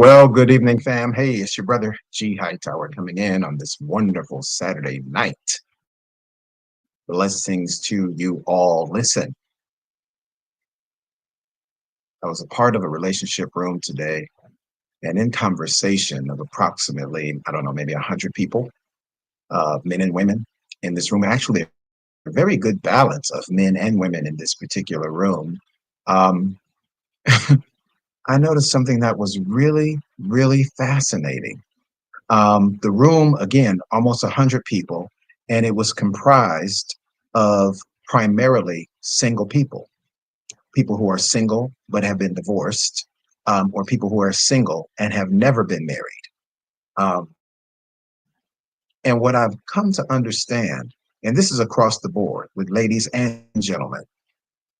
Well, good evening, fam. Hey, it's your brother G Hightower coming in on this wonderful Saturday night. Blessings to you all. Listen, I was a part of a relationship room today, and in conversation of approximately, I don't know, maybe 100 people, men and women in this room. Actually, a very good balance of men and women in this particular room. Um, I noticed something that was really, really fascinating. The room, again, almost 100 people, and it was comprised of primarily single people, people who are single but have been divorced, or people who are single and have never been married. Um, and what I've come to understand, and this is across the board with ladies and gentlemen,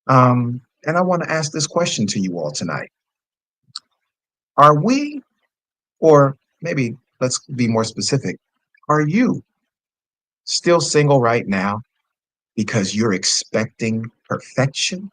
and I want to ask this question to you all tonight. Are we, or maybe let's be more specific, are you still single right now because you're expecting perfection?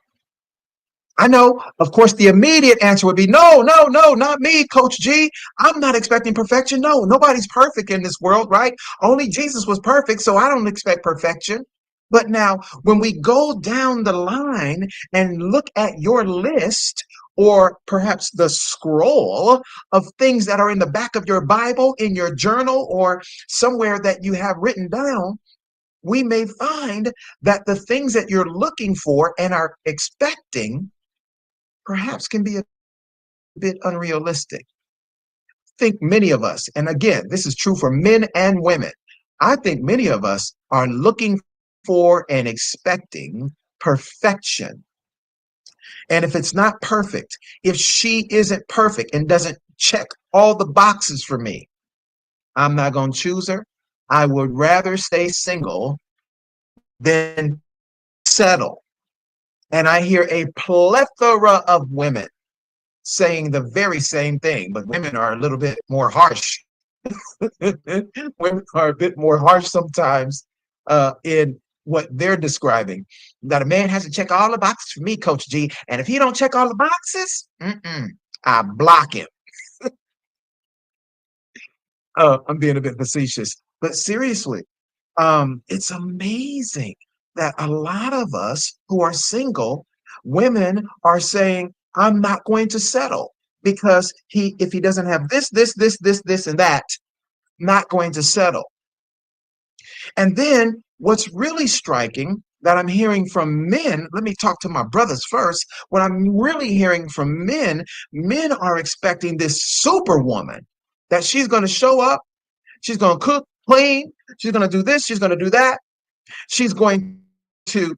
I know, of course, the immediate answer would be no, no, no, not me, Coach G. I'm not expecting perfection. No, nobody's perfect in this world, right? Only Jesus was perfect, so I don't expect perfection. But now, when we go down the line and look at your list, or perhaps the scroll of things that are in the back of your Bible, in your journal, or somewhere that you have written down, we may find that the things that you're looking for and are expecting perhaps can be a bit unrealistic. I think many of us, and again, this is true for men and women, I think many of us are looking for and expecting perfection. And if it's not perfect, if she isn't perfect and doesn't check all the boxes for me, I'm not going to choose her. I would rather stay single than settle. And I hear a plethora of women saying the very same thing, but women are a little bit more harsh. Women are a bit more harsh sometimes in what they're describing. That a man has to check all the boxes for me, Coach G, and if he don't check all the boxes, I block him. I'm being a bit facetious, but seriously, it's amazing that a lot of us who are single, women are saying, I'm not going to settle because if he doesn't have this, and that, not going to settle. And then what's really striking that I'm hearing from men, let me talk to my brothers first. What I'm really hearing from men are expecting this superwoman that she's going to show up, she's going to cook, clean, she's going to do this, she's going to do that. She's going to,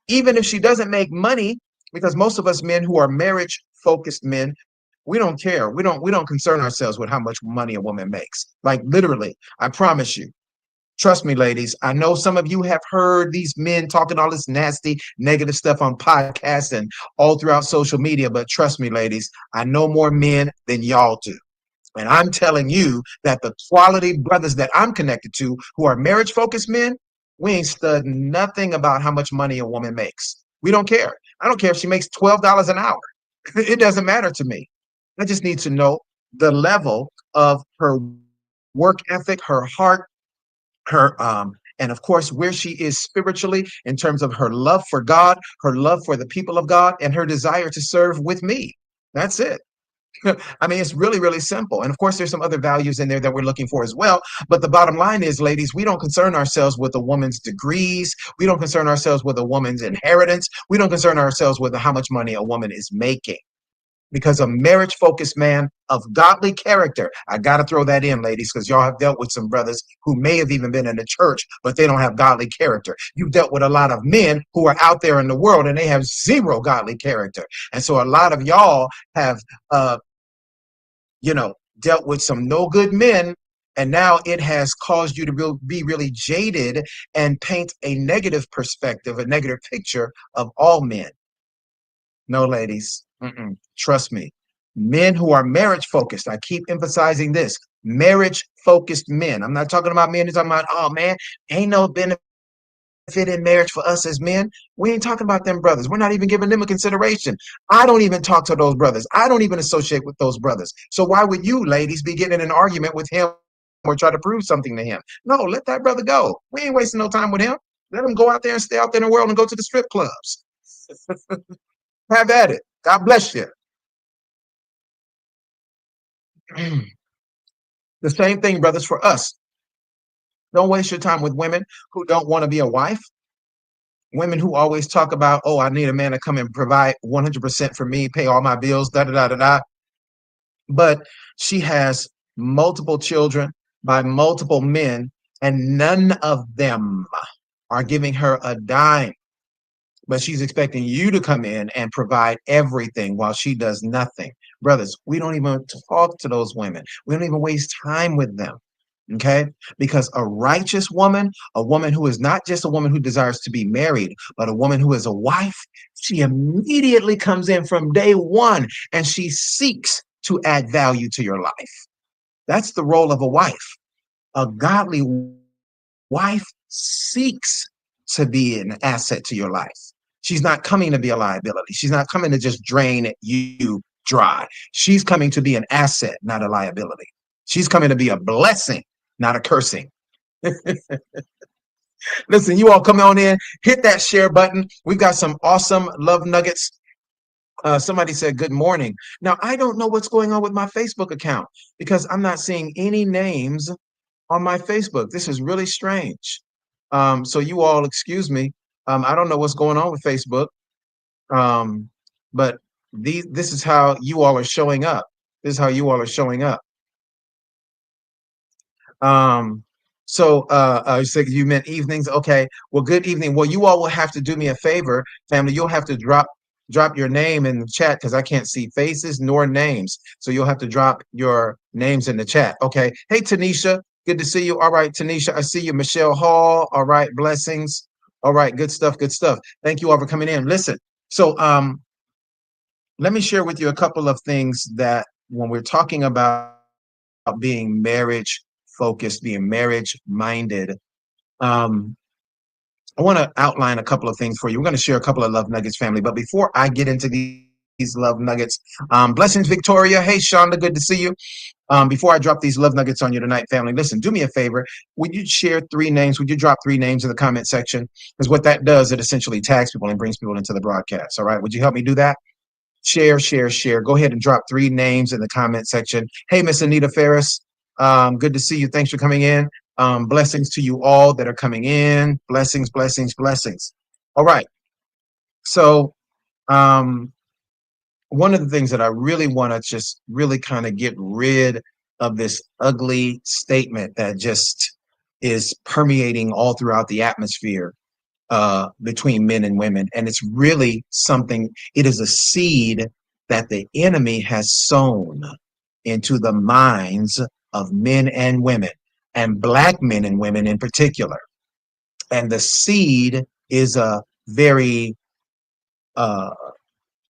even if she doesn't make money, because most of us men who are marriage focused men, we don't care. We don't concern ourselves with how much money a woman makes. Like literally, I promise you. Trust me, ladies. I know some of you have heard these men talking all this nasty, negative stuff on podcasts and all throughout social media. But trust me, ladies, I know more men than y'all do. And I'm telling you that the quality brothers that I'm connected to who are marriage focused men, we ain't studying nothing about how much money a woman makes. We don't care. I don't care if she makes $12 an hour. It doesn't matter to me. I just need to know the level of her work ethic, her heart, her and of course where she is spiritually in terms of her love for God, her love for the people of God, and her desire to serve with me. That's it. I mean, it's really, really simple. And of course, there's some other values in there that we're looking for as well. But the bottom line is, ladies, we don't concern ourselves with a woman's degrees. We don't concern ourselves with a woman's inheritance. We don't concern ourselves with how much money a woman is making. Because a marriage focused man of godly character, I got to throw that in, ladies, because y'all have dealt with some brothers who may have even been in the church, but they don't have godly character. You've dealt with a lot of men who are out there in the world and they have zero godly character. And so a lot of y'all have, dealt with some no good men. And now it has caused you to be really jaded and paint a negative perspective, a negative picture of all men. No, ladies, trust me. Men who are marriage focused, I keep emphasizing this, marriage focused men. I'm not talking about men who's talking about, oh man, ain't no benefit benefit in marriage for us as men, we ain't talking about them brothers. We're not even giving them a consideration. I don't even talk to those brothers. I don't even associate with those brothers. So why would you ladies be getting in an argument with him or try to prove something to him? No, let that brother go. We ain't wasting no time with him. Let him go out there and stay out there in the world and go to the strip clubs. Have at it. God bless you. The same thing, brothers, for us. Don't waste your time with women who don't want to be a wife. Women who always talk about, oh, I need a man to come and provide 100% for me, pay all my bills, da da da da da. But she has multiple children by multiple men, and none of them are giving her a dime. But she's expecting you to come in and provide everything while she does nothing. Brothers, we don't even talk to those women. We don't even waste time with them. Okay? Because a righteous woman, a woman who is not just a woman who desires to be married, but a woman who is a wife, she immediately comes in from day one and she seeks to add value to your life. That's the role of a wife. A godly wife seeks to be an asset to your life. She's not coming to be a liability. She's not coming to just drain you dry. She's coming to be an asset, not a liability. She's coming to be a blessing, not a cursing. Listen, you all come on in, hit that share button. We've got some awesome love nuggets. Somebody said good morning. Now, I don't know what's going on with my Facebook account because I'm not seeing any names on my Facebook. This is really strange. So you all excuse me. I don't know what's going on with Facebook. But this is how you all are showing up. This is how you all are showing up. Um, so you meant evenings. Okay. Well, good evening. Well, you all will have to do me a favor, family. You'll have to drop your name in the chat because I can't see faces nor names. So you'll have to drop your names in the chat. Okay. Hey, Tanisha, good to see you. All right, Tanisha, I see you. Michelle Hall. All right, blessings. All right, good stuff. Good stuff. Thank you all for coming in. Listen. So let me share with you a couple of things that when we're talking about being marriage focused, being marriage minded, um, I want to outline a couple of things for you. We're going to share a couple of love nuggets, family. But before I get into these love nuggets, blessings, Victoria. Hey, Shonda, good to see you. Before I drop these love nuggets on you tonight, family, listen, do me a favor. Would you share three names? Would you drop three names in the comment section? Because what that does, it essentially tags people and brings people into the broadcast. All right. Would you help me do that? Share, share, share. Go ahead and drop three names in the comment section. Hey, Miss Anita Ferris. Good to see you. Thanks for coming in. Blessings to you all that are coming in. Blessings, blessings, blessings. All right. So, um, one of the things that I really want to just really kind of get rid of this ugly statement that just is permeating all throughout the atmosphere between men and women. And it's really something, it is a seed that the enemy has sown into the minds of men and women, and Black men and women in particular. And the seed is a very uh,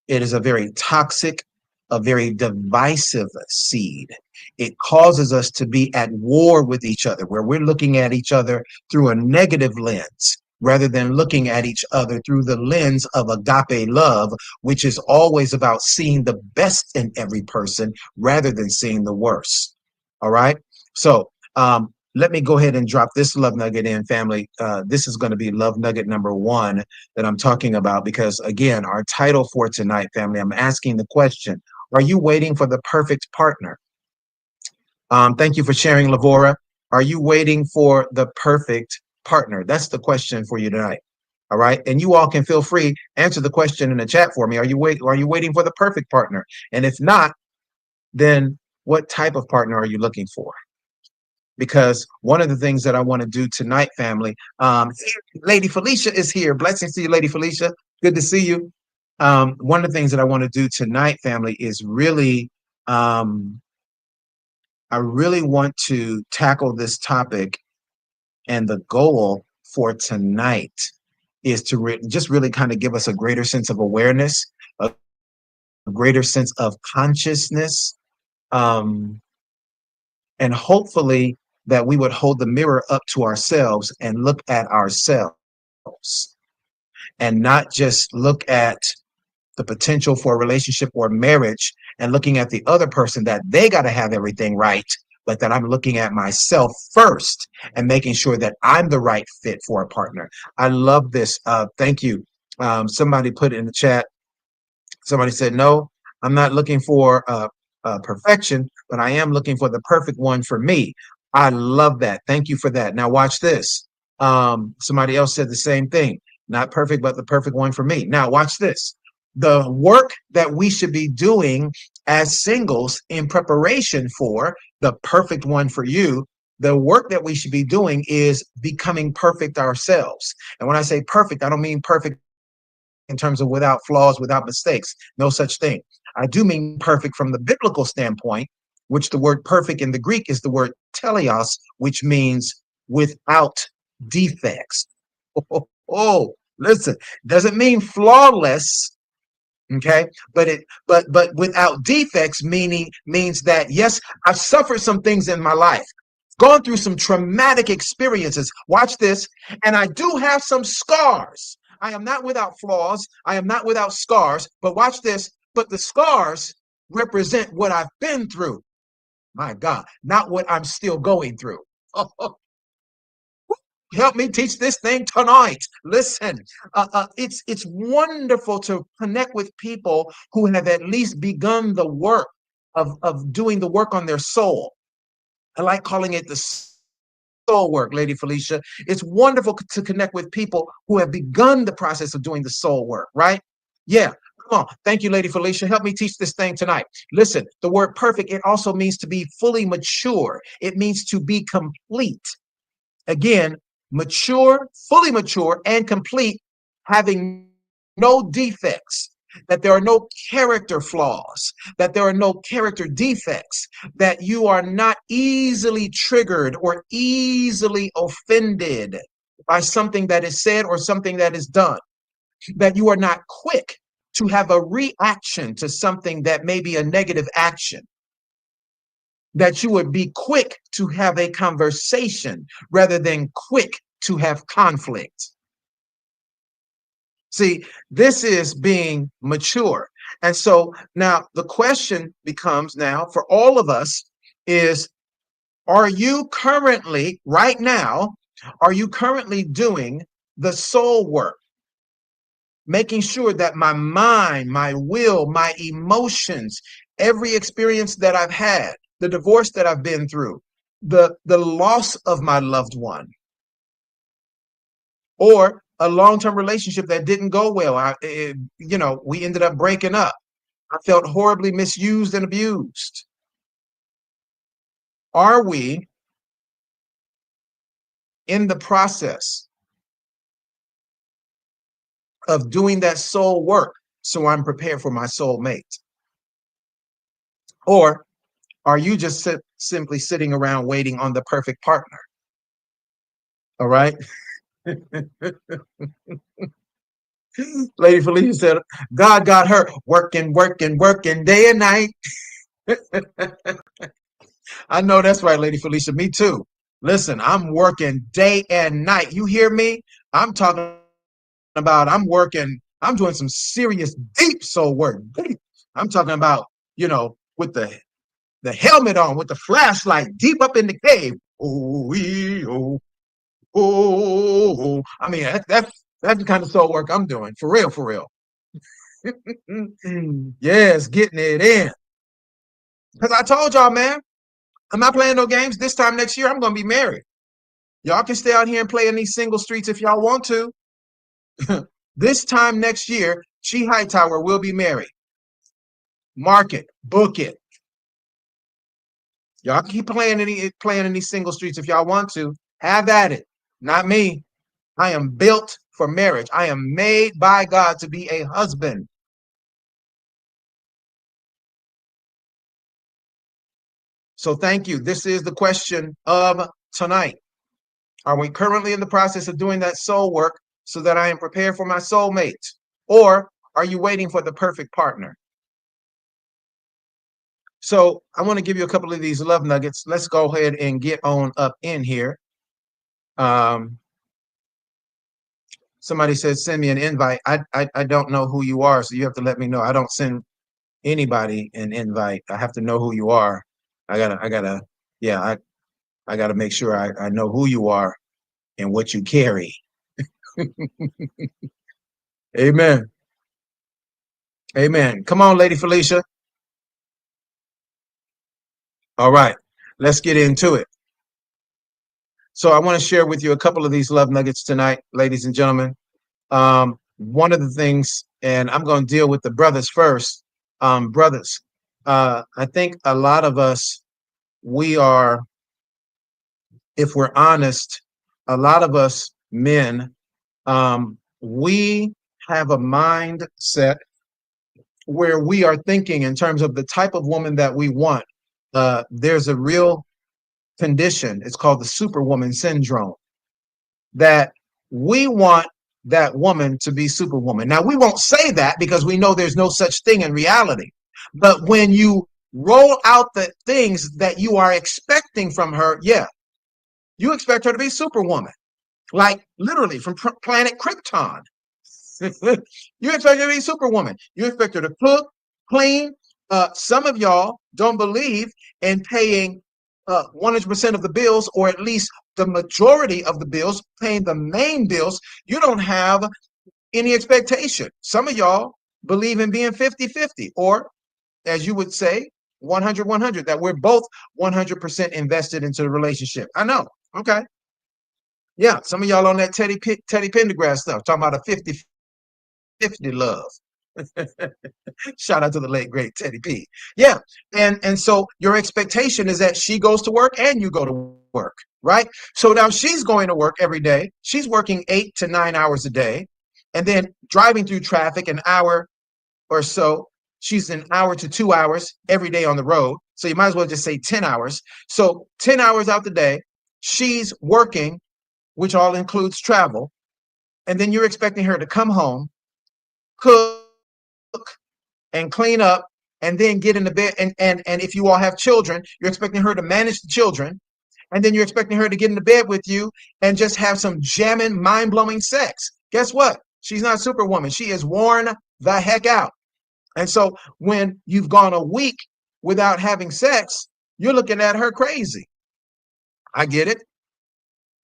it is a very toxic, a very divisive seed. It causes us to be at war with each other, where we're looking at each other through a negative lens rather than looking at each other through the lens of agape love, which is always about seeing the best in every person rather than seeing the worst. All right. So, let me go ahead and drop this love nugget in, family. This is going to be love nugget number one that I'm talking about because, again, our title for tonight, family, I'm asking the question, are you waiting for the perfect partner? Thank you for sharing, Lavora. Are you waiting for the perfect partner? That's the question for you tonight. All right. And you all can feel free, answer the question in the chat for me. Are you waiting for the perfect partner? And if not, then what type of partner are you looking for? Because one of the things that I want to do tonight, family, Lady Felicia is here. Blessings to you, Lady Felicia. Good to see you. One of the things that I want to do tonight, family, is really, I really want to tackle this topic, and the goal for tonight is to just really kind of give us a greater sense of awareness, a greater sense of consciousness, um, and hopefully that we would hold the mirror up to ourselves and look at ourselves and not just look at the potential for a relationship or marriage and looking at the other person that they got to have everything right, but that I'm looking at myself first and making sure that I'm the right fit for a partner. I love this. Thank you. Somebody put in the chat, somebody said, no, I'm not looking for perfection, but I am looking for the perfect one for me. I love that. Thank you for that. Now, watch this. Somebody else said the same thing. Not perfect, but the perfect one for me. Now, watch this. The work that we should be doing as singles in preparation for the perfect one for you, the work that we should be doing is becoming perfect ourselves. And when I say perfect, I don't mean perfect in terms of without flaws, without mistakes, no such thing. I do mean perfect from the biblical standpoint, which the word perfect in the Greek is the word teleos, which means without defects. Listen, doesn't mean flawless, okay, but without defects means that yes, I've suffered some things in my life, gone through some traumatic experiences, watch this, and I do have some scars. I am not without flaws, I am not without scars, but watch this, but the scars represent what I've been through, my God, not what I'm still going through. Help me teach this thing tonight. Listen, it's wonderful to connect with people who have at least begun the work of doing the work on their soul. I like calling it the soul work, Lady Felicia. It's wonderful to connect with people who have begun the process of doing the soul work, right? Yeah. Come on. Thank you, Lady Felicia. Help me teach this thing tonight. Listen, the word perfect, it also means to be fully mature. It means to be complete. Again, mature, fully mature, and complete, having no defects, that there are no character flaws, that there are no character defects, that you are not easily triggered or easily offended by something that is said or something that is done, that you are not quick to have a reaction to something that may be a negative action, that you would be quick to have a conversation rather than quick to have conflict. See, this is being mature. And so now the question becomes now for all of us is, are you currently, right now, are you currently doing the soul work? Making sure that my mind, my will, my emotions, every experience that I've had, the divorce that I've been through, the loss of my loved one, or a long-term relationship that didn't go well. We ended up breaking up. I felt horribly misused and abused. Are we in the process of doing that soul work so I'm prepared for my soulmate? Or are you just simply sitting around waiting on the perfect partner? All right. Lady Felicia said, God got her working, working, working day and night. I know that's right, Lady Felicia. Me too. Listen, I'm working day and night. You hear me? I'm talking about I'm working, I'm doing some serious deep soul work. Deep. I'm talking about, with the helmet on, with the flashlight deep up in the cave. Oh, oh, oh. I mean, that's the kind of soul work I'm doing. For real, for real. Yes, getting it in. Because I told y'all, man, I'm not playing no games. This time next year, I'm going to be married. Y'all can stay out here and play in these single streets if y'all want to. This time next year, Hightower will be married. Mark it, book it. Y'all can keep playing in these single streets if y'all want to. Have at it. Not me. I am built for marriage. I am made by God to be a husband. So thank you. This is the question of tonight. Are we currently in the process of doing that soul work so that I am prepared for my soulmate? Or are you waiting for the perfect partner? So I want to give you a couple of these love nuggets. Let's go ahead and get on up in here. Somebody said, send me an invite. I don't know who you are, so you have to let me know. I don't send anybody an invite. I have to know who you are. I gotta, yeah, I gotta make sure I know who you are and what you carry. Amen. Amen. Come on, Lady Felicia. All right, let's get into it. So I want to share with you a couple of these love nuggets tonight, ladies and gentlemen. One of the things, and I'm going to deal with the brothers first. Brothers, I think a lot of us, we are, if we're honest, a lot of us men, we have a mindset where we are thinking in terms of the type of woman that we want. There's a real condition. It's called the superwoman syndrome, that we want that woman to be superwoman. Now, we won't say that because we know there's no such thing in reality. But when you roll out the things that you are expecting from her, yeah, you expect her to be superwoman, like literally from planet Krypton. You expect her to be superwoman. You expect her to cook, clean. Some of y'all don't believe in paying 100% of the bills, or at least the majority of the bills, paying the main bills. You don't have any expectation. Some of y'all believe in being 50-50, or as you would say, 100-100, that we're both 100% invested into the relationship. I know. Okay. Yeah. Some of y'all on that Teddy Pendergrass stuff, talking about a 50-50 love. Shout out to the late great Teddy P. Yeah, and so your expectation is that she goes to work and you go to work, right? So now she's going to work every day. She's working 8 to 9 hours a day, and then driving through traffic an hour or so. She's an hour to 2 hours every day on the road. So you might as well just say 10 hours. So 10 hours out the day, she's working, which all includes travel. And then you're expecting her to come home, cook, and clean up, and then get into bed. And if you all have children, you're expecting her to manage the children, and then you're expecting her to get into bed with you and just have some jamming, mind-blowing sex. Guess what? She's not superwoman. She is worn the heck out. And so when you've gone a week without having sex, you're looking at her crazy. I get it.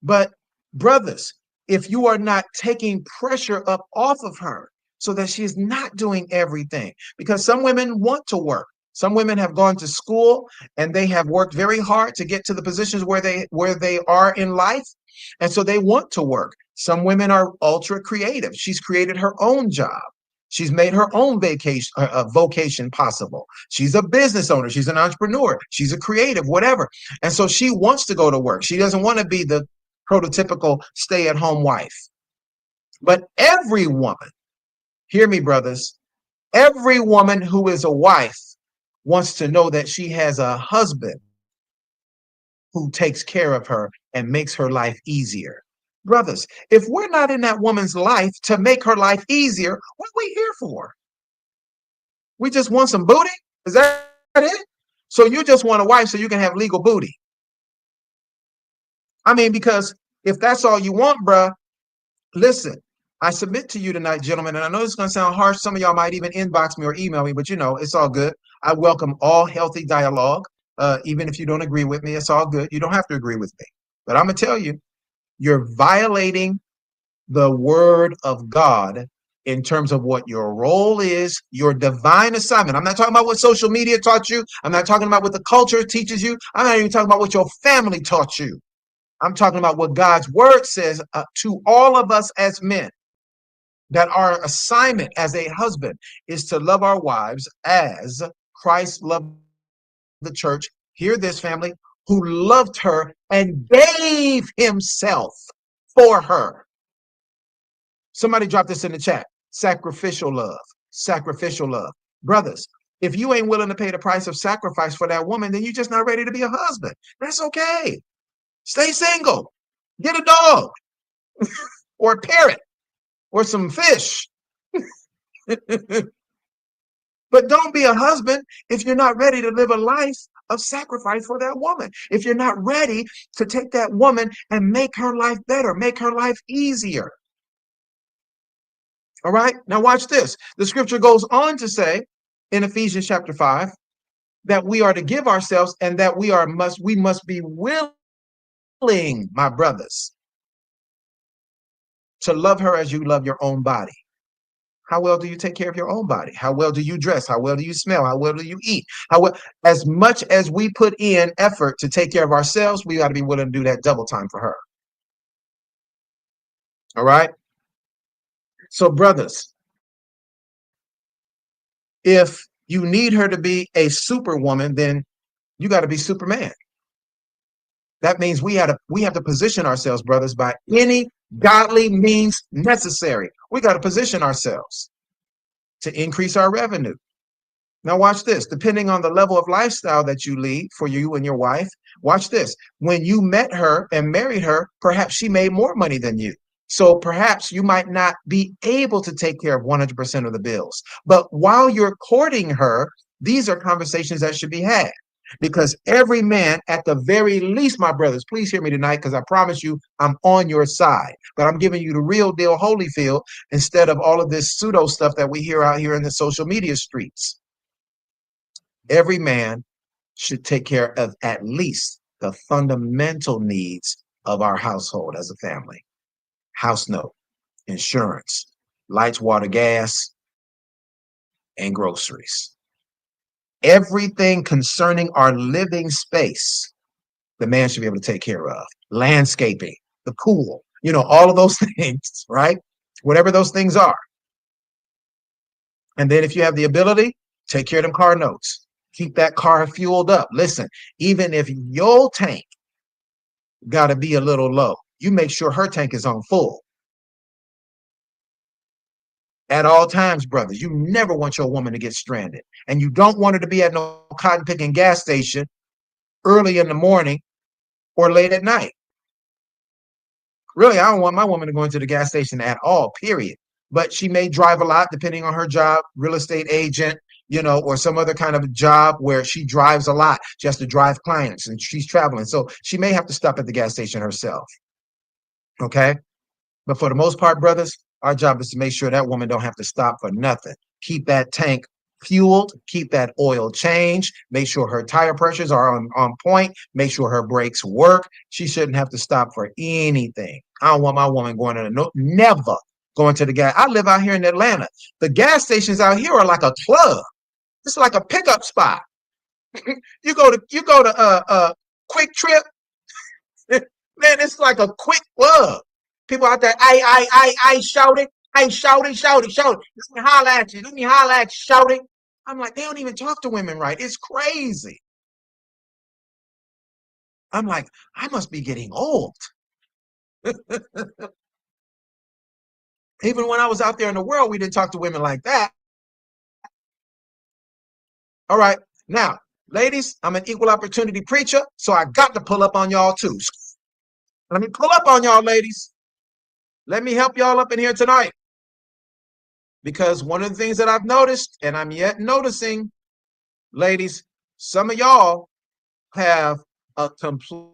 But brothers, if you are not taking pressure up off of her so that she's not doing everything, because some women want to work. Some women have gone to school and they have worked very hard to get to the positions where they are in life. And so they want to work. Some women are ultra creative. She's created her own job. She's made her own vocation possible. She's a business owner. She's an entrepreneur. She's a creative, whatever. And so she wants to go to work. She doesn't want to be the prototypical stay-at-home wife. But every woman, hear me, brothers, every woman who is a wife wants to know that she has a husband who takes care of her and makes her life easier. Brothers, if we're not in that woman's life to make her life easier, what are we here for? We just want some booty? Is that it? So you just want a wife so you can have legal booty. I mean, because if that's all you want, bruh, listen, I submit to you tonight, gentlemen, and I know it's going to sound harsh. Some of y'all might even inbox me or email me, but it's all good. I welcome all healthy dialogue. Even if you don't agree with me, it's all good. You don't have to agree with me. But I'm going to tell you, you're violating the word of God in terms of what your role is, your divine assignment. I'm not talking about what social media taught you. I'm not talking about what the culture teaches you. I'm not even talking about what your family taught you. I'm talking about what God's word says to all of us as men, that our assignment as a husband is to love our wives as Christ loved the church. Hear this, family, who loved her and gave himself for her. Somebody drop this in the chat. Sacrificial love. Sacrificial love. Brothers, if you ain't willing to pay the price of sacrifice for that woman, then you're just not ready to be a husband. That's okay. Stay single. Get a dog or a parrot or some fish. But don't be a husband if you're not ready to live a life of sacrifice for that woman. If you're not ready to take that woman and make her life better, make her life easier. All right. Now watch this. The scripture goes on to say in Ephesians chapter 5 that we are to give ourselves and that we must be willing, my brothers, to love her as you love your own body. How well do you take care of your own body? How well do you dress? How well do you smell? How well do you eat? How well, as much as we put in effort to take care of ourselves, we got to be willing to do that double time for her. All right. So, brothers, if you need her to be a superwoman, then you got to be Superman. That means we have to position ourselves, brothers, by any godly means necessary. We got to position ourselves to increase our revenue. Now, watch this. Depending on the level of lifestyle that you lead for you and your wife, watch this. When you met her and married her, perhaps she made more money than you. So perhaps you might not be able to take care of 100% of the bills. But while you're courting her, these are conversations that should be had. Because every man, at the very least, my brothers, please hear me tonight, because I promise you I'm on your side. But I'm giving you the real deal Holyfield instead of all of this pseudo stuff that we hear out here in the social media streets. Every man should take care of at least the fundamental needs of our household as a family: house note, insurance, lights, water, gas, and groceries. Everything concerning our living space, the man should be able to take care of. Landscaping, the pool, all of those things, right? Whatever those things are. And then if you have the ability, take care of them car notes. Keep that car fueled up. Listen, even if your tank got to be a little low, you make sure her tank is on full at all times, brothers. You never want your woman to get stranded, and you don't want her to be at no cotton picking gas station early in the morning or late at night. Really, I don't want my woman to go into the gas station at all, period. But she may drive a lot depending on her job, real estate agent, or some other kind of job where she drives a lot. She has to drive clients and she's traveling. So she may have to stop at the gas station herself. Okay. But for the most part, brothers, our job is to make sure that woman don't have to stop for nothing. Keep that tank fueled, keep that oil changed, make sure her tire pressures are on point, make sure her brakes work. She shouldn't have to stop for anything. I don't want my woman going to never going to the gas. I live out here in Atlanta. The gas stations out here are like a club. It's like a pickup spot. you go to Quick Trip, man, it's like a quick club. People out there, I shouting, I shouting, shouting, shouting. Let me holler at you. Let me holler at you, shouting. I'm like, they don't even talk to women right. It's crazy. I'm like, I must be getting old. Even when I was out there in the world, we didn't talk to women like that. All right. Now, ladies, I'm an equal opportunity preacher, so I got to pull up on y'all too. Let me pull up on y'all, ladies. Let me help y'all up in here tonight. Because one of the things that I've noticed, and I'm yet noticing, ladies, some of y'all have a complete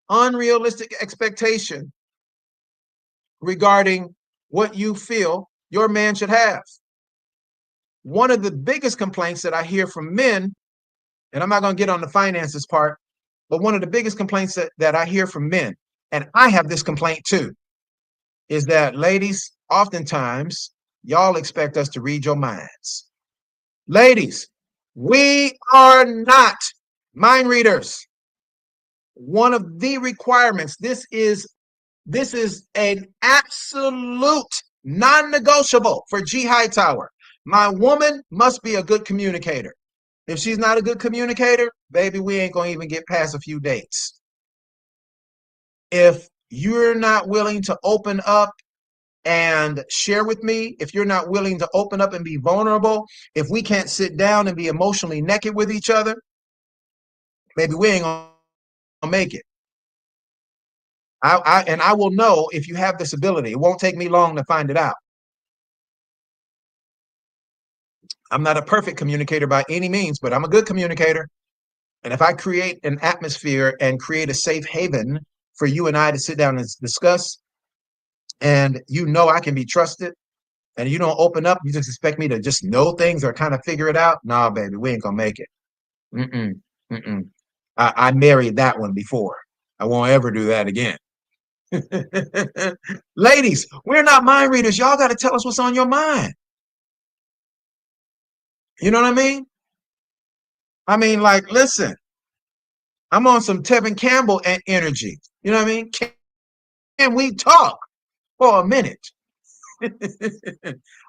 unrealistic expectation regarding what you feel your man should have. One of the biggest complaints that I hear from men, and I'm not going to get on the finances part, but one of the biggest complaints that I hear from men, and I have this complaint too, is that, ladies, oftentimes y'all expect us to read your minds. Ladies, we are not mind readers. One of the requirements, this is an absolute non-negotiable for G. Hightower. My woman must be a good communicator. If she's not a good communicator, baby, we ain't going to even get past a few dates. If you're not willing to open up and share with me, if you're not willing to open up and be vulnerable, if we can't sit down and be emotionally naked with each other, baby, we ain't going to make it. I will know if you have this ability. It won't take me long to find it out. I'm not a perfect communicator by any means, but I'm a good communicator. And if I create an atmosphere and create a safe haven for you and I to sit down and discuss, and you know I can be trusted, and you don't open up, you just expect me to just know things or kind of figure it out. Nah, baby, we ain't gonna make it. Mm-mm, mm-mm. I married that one before. I won't ever do that again. Ladies, we're not mind readers. Y'all got to tell us what's on your mind. You know what I mean? I mean, like, listen, I'm on some Tevin Campbell energy. You know what I mean? Can we talk for a minute?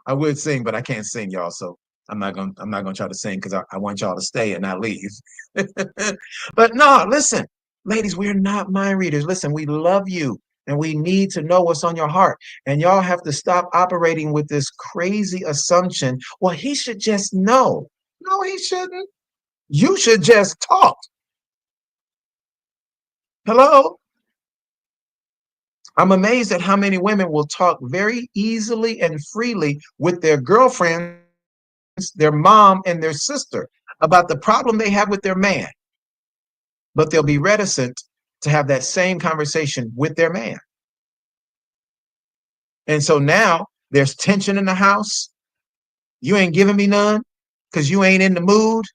I would sing, but I can't sing, y'all. So I'm not gonna try to sing because I want y'all to stay and not leave. But no, listen, ladies, we're not mind readers. Listen, we love you and we need to know what's on your heart. And y'all have to stop operating with this crazy assumption. Well, he should just know. No, he shouldn't. You should just talk. Hello? I'm amazed at how many women will talk very easily and freely with their girlfriends, their mom, and their sister about the problem they have with their man, but they'll be reticent to have that same conversation with their man. And so now there's tension in the house. You ain't giving me none because you ain't in the mood,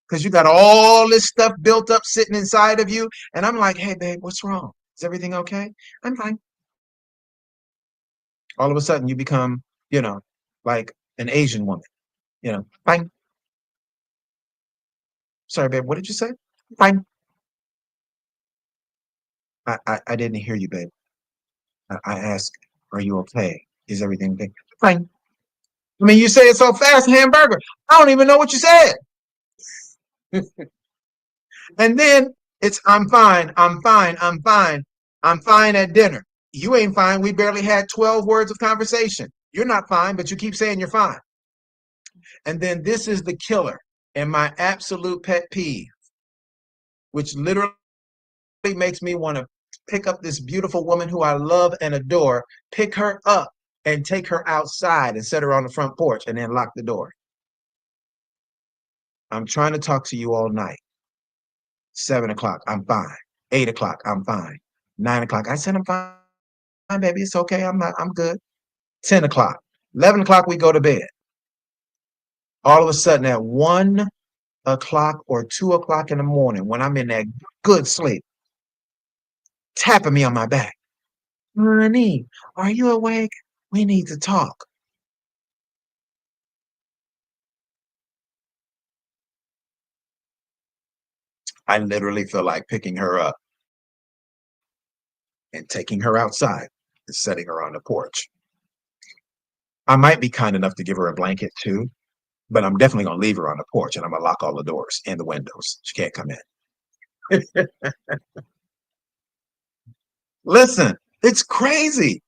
because you got all this stuff built up sitting inside of you. And I'm like, hey, babe, what's wrong? Is everything okay? I'm fine. All of a sudden, you become, like an Asian woman, fine. Sorry, babe, what did you say? Fine. I didn't hear you, babe. I asked, are you okay? Is everything okay? Fine. I mean, you say it so fast, hamburger. I don't even know what you said. And then it's, I'm fine, I'm fine, I'm fine, I'm fine at dinner. You ain't fine. We barely had 12 words of conversation. You're not fine, but you keep saying you're fine. And then this is the killer and my absolute pet peeve, which literally makes me want to pick up this beautiful woman who I love and adore, pick her up and take her outside and set her on the front porch and then lock the door. I'm trying to talk to you all night. 7 o'clock, I'm fine. 8 o'clock, I'm fine. 9 o'clock, I said I'm fine, baby. It's okay. I'm good. 10 o'clock, 11 o'clock, we go to bed. All of a sudden at 1 o'clock or 2 o'clock in the morning, when I'm in that good sleep, tapping me on my back. Honey, are you awake? We need to talk. I literally feel like picking her up and taking her outside and setting her on the porch. I might be kind enough to give her a blanket too, but I'm definitely going to leave her on the porch and I'm going to lock all the doors and the windows. She can't come in. Listen, it's crazy.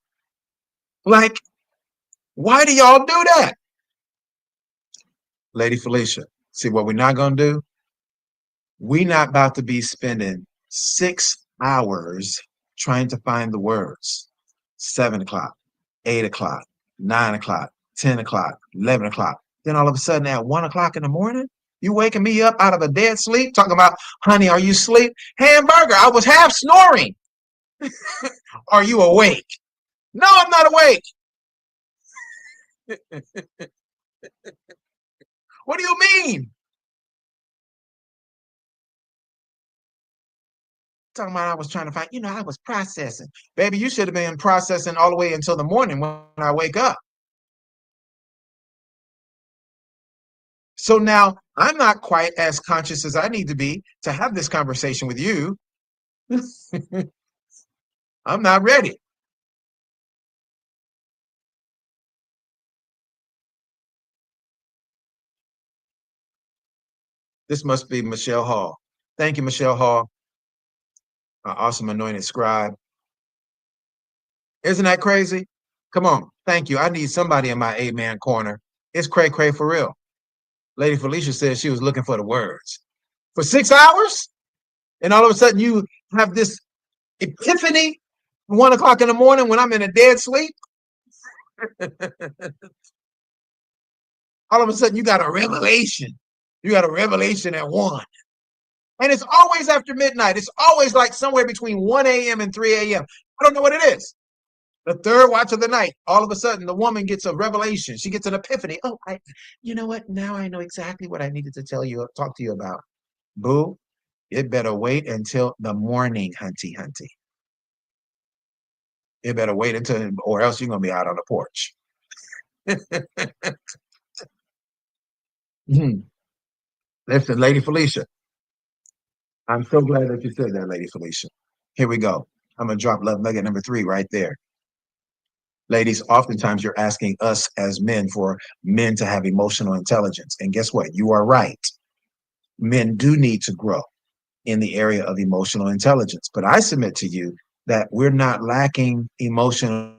Like, why do y'all do that? Lady Felicia, see what we're not going to do? We're not about to be spending 6 hours trying to find the words. 7 o'clock, 8 o'clock, 9 o'clock, 10 o'clock, 11 o'clock. Then all of a sudden at 1 o'clock in the morning, you waking me up out of a dead sleep, talking about, honey, are you asleep? Hamburger, I was half snoring. Are you awake? No, I'm not awake. What do you mean? Talking about I was trying to find, I was processing. Baby, you should have been processing all the way until the morning when I wake up. So now I'm not quite as conscious as I need to be to have this conversation with you. I'm not ready. This must be Michelle Hall. Thank you, Michelle Hall, our awesome anointed scribe. Isn't that crazy? Come on. Thank you. I need somebody in my amen corner. It's cray cray for real. Lady Felicia said she was looking for the words for 6 hours. And all of a sudden you have this epiphany 1 o'clock in the morning when I'm in a dead sleep. All of a sudden you got a revelation. You got a revelation at 1. And it's always after midnight. It's always like somewhere between 1 a.m. and 3 a.m. I don't know what it is. The third watch of the night, all of a sudden, the woman gets a revelation. She gets an epiphany. Oh, you know what? Now I know exactly what I needed to talk to you about. Boo, it better wait until the morning, hunty hunty. It better wait until, or else you're gonna be out on the porch. Listen, Lady Felicia, I'm so glad that you said that, Lady Felicia. Here we go. I'm gonna drop love nugget number 3 right there. Ladies, oftentimes you're asking us as men for men to have emotional intelligence. And guess what? You are right. Men do need to grow in the area of emotional intelligence. But I submit to you that we're not lacking emotional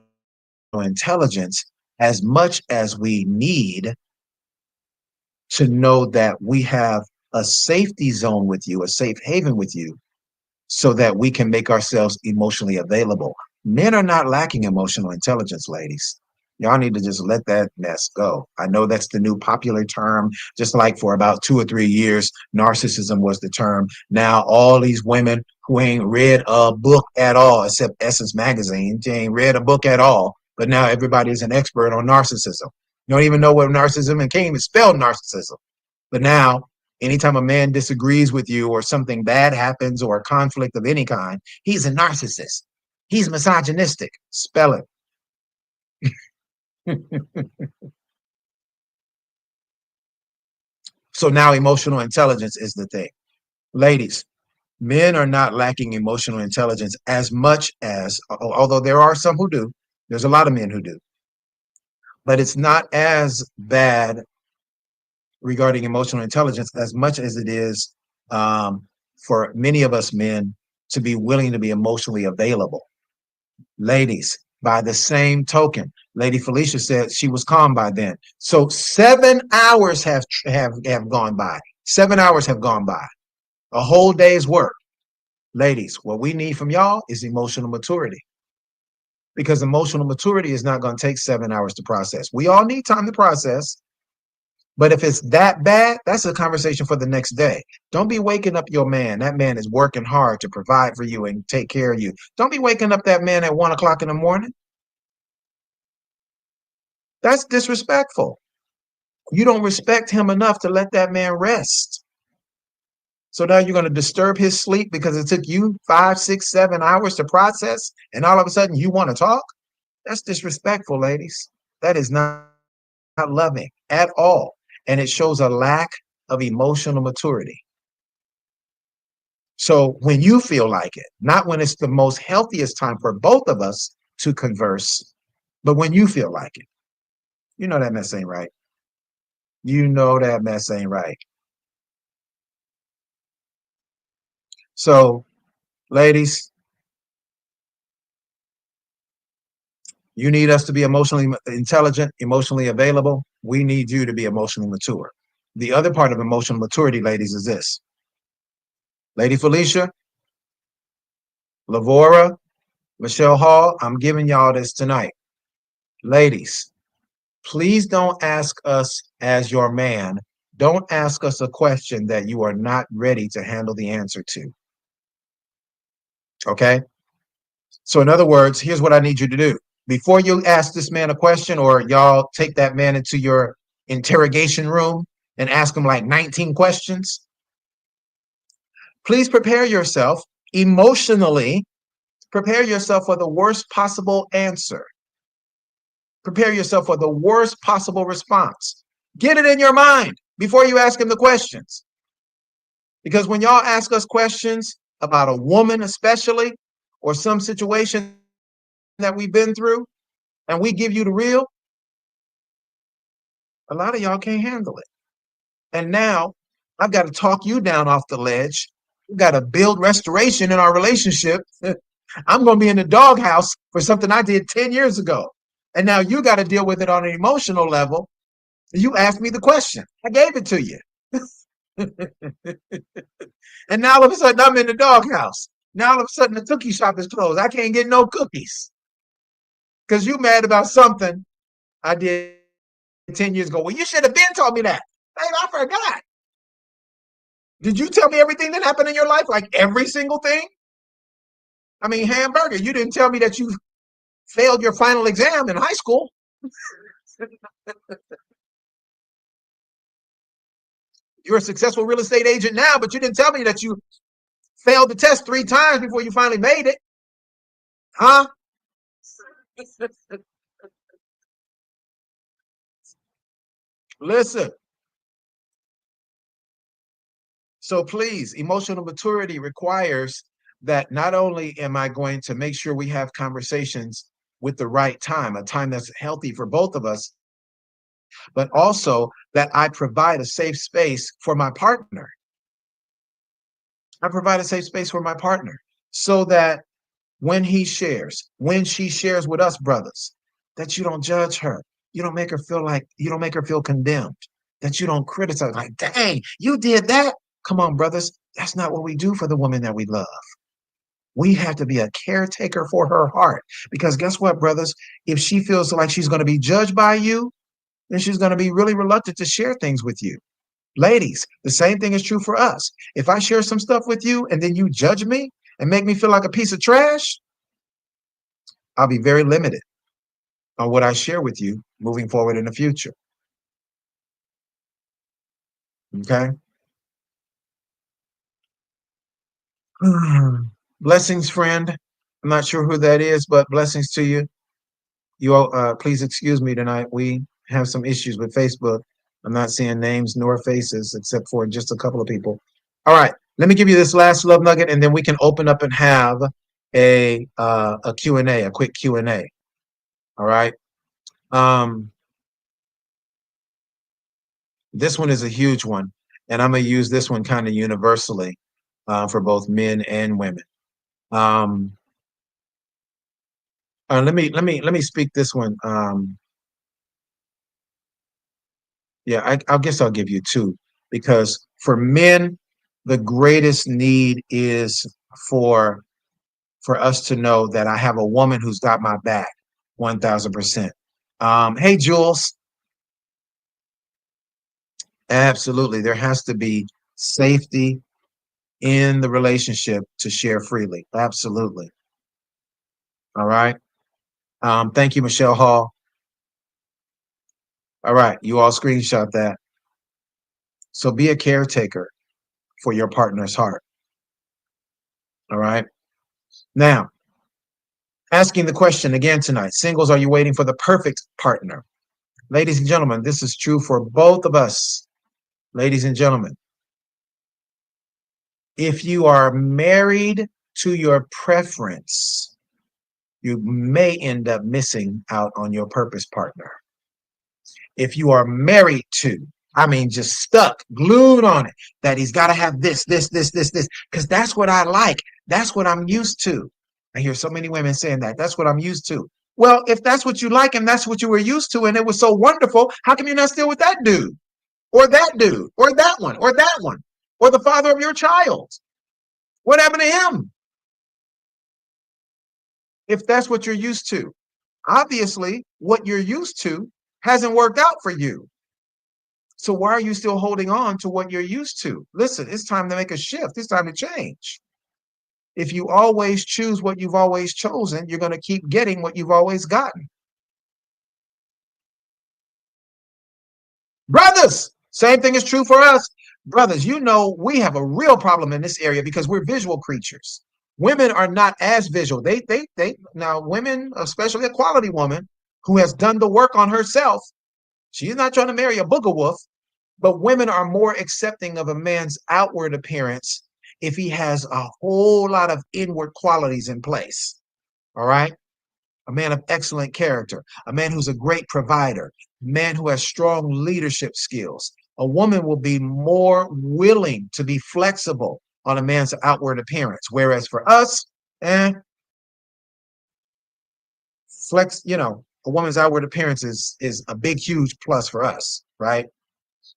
intelligence as much as we need to know that we have a safety zone with you, a safe haven with you, so that we can make ourselves emotionally available. Men are not lacking emotional intelligence, ladies. Y'all need to just let that mess go. I know that's the new popular term, just like for about 2 or 3 years, narcissism was the term. Now, all these women who ain't read a book at all, except Essence Magazine, they ain't read a book at all, but now everybody is an expert on narcissism. You don't even know what narcissism and can't even spell narcissism. But now, anytime a man disagrees with you or something bad happens or a conflict of any kind, he's a narcissist. He's misogynistic. Spell it. So now emotional intelligence is the thing. Ladies, men are not lacking emotional intelligence as much as, although there are some who do, there's a lot of men who do, but it's not as bad regarding emotional intelligence as much as it is for many of us men to be willing to be emotionally available. Ladies, by the same token, Lady Felicia said she was calm by then. So 7 hours have gone by. 7 hours have gone by. A whole day's work. Ladies, what we need from y'all is emotional maturity. Because emotional maturity is not going to take 7 hours to process. We all need time to process. But if it's that bad, that's a conversation for the next day. Don't be waking up your man. That man is working hard to provide for you and take care of you. Don't be waking up that man at 1 o'clock in the morning. That's disrespectful. You don't respect him enough to let that man rest. So now you're going to disturb his sleep because it took you 5, 6, 7 hours to process, and all of a sudden you want to talk? That's disrespectful, ladies. That is not loving at all. And it shows a lack of emotional maturity. So when you feel like it, not when it's the most healthiest time for both of us to converse, but when you feel like it, you know that mess ain't right. You know that mess ain't right. So, ladies, you need us to be emotionally intelligent, emotionally available. We need you to be emotionally mature. The other part of emotional maturity, ladies, is this. Lady Felicia, Lavora, Michelle Hall, I'm giving y'all this tonight. Ladies, please don't ask us as your man. Don't ask us a question that you are not ready to handle the answer to. Okay? So, in other words, here's what I need you to do. Before you ask this man a question or y'all take that man into your interrogation room and ask him like 19 questions, please prepare yourself emotionally. Prepare yourself for the worst possible answer. Prepare yourself for the worst possible response. Get it in your mind before you ask him the questions. Because when y'all ask us questions about a woman, especially, or some situation that we've been through, and we give you the real, a lot of y'all can't handle it. And now I've got to talk you down off the ledge. We've got to build restoration in our relationship. I'm going to be in the doghouse for something I did 10 years ago. And now you got to deal with it on an emotional level. You asked me the question. I gave it to you. And now all of a sudden I'm in the doghouse. Now all of a sudden the cookie shop is closed. I can't get no cookies because you mad about something I did 10 years ago. Well, you should have been told me that. Babe, I forgot. Did you tell me everything that happened in your life? Like every single thing? I mean, hamburger, you didn't tell me that you failed your final exam in high school. You're a successful real estate agent now, but you didn't tell me that you failed the test 3 times before you finally made it. Huh? Listen. So please, emotional maturity requires that not only am I going to make sure we have conversations with the right time, a time that's healthy for both of us, but also that I provide a safe space for my partner. I provide a safe space for my partner so that when she shares with us brothers, that you don't judge her. You don't make her feel like, you don't make her feel condemned, that you don't criticize, like, dang, you did that. Come on, brothers. That's not what we do for the woman that we love. We have to be a caretaker for her heart. Because guess what, brothers? If she feels like she's going to be judged by you, then she's going to be really reluctant to share things with you. Ladies, the same thing is true for us. If I share some stuff with you and then you judge me and make me feel like a piece of trash, I'll be very limited on what I share with you moving forward in the future. Okay. Blessings, friend. I'm not sure who that is, but blessings to you. You all, please excuse me tonight. We have some issues with Facebook. I'm not seeing names nor faces except for just a couple of people. All right, let me give you this last love nugget, and then we can open up and have a Q&A, a quick Q&A. All right. Um, this one is a huge one, and I'm gonna use this one kind of universally for both men and women. Um, let me speak this one. Yeah, I guess I'll give you two because for men, the greatest need is for for us to know that I have a woman who's got my back, 1000%. Hey, Jules, absolutely. There has to be safety in the relationship to share freely. Absolutely. All right. Thank you, Michelle Hall. All right, you all screenshot that. So be a caretaker for your partner's heart. All right. Now, asking the question again tonight, singles, are you waiting for the perfect partner? Ladies and gentlemen, this is true for both of us. Ladies and gentlemen, if you are married to your preference, you may end up missing out on your purpose partner. If you are married to, I mean, just stuck, glued on it, that he's got to have this, because that's what I like. That's what I'm used to. I hear so many women saying that. That's what I'm used to. Well, if that's what you like and that's what you were used to and it was so wonderful, how come you're not still with that dude or that dude or that one or that one or the father of your child? What happened to him? If that's what you're used to, obviously what you're used to hasn't worked out for you. So why are you still holding on to what you're used to? Listen, it's time to make a shift. It's time to change. If you always choose what you've always chosen, you're going to keep getting what you've always gotten. Brothers, same thing is true for us. Brothers, you know, we have a real problem in this area because we're visual creatures. Women are not as visual. Now women, especially a quality woman who has done the work on herself, she's not trying to marry a booger wolf. But women are more accepting of a man's outward appearance if he has a whole lot of inward qualities in place. All right. A man of excellent character, a man who's a great provider, a man who has strong leadership skills. A woman will be more willing to be flexible on a man's outward appearance. Whereas for us, a woman's outward appearance is a big, huge plus for us, right?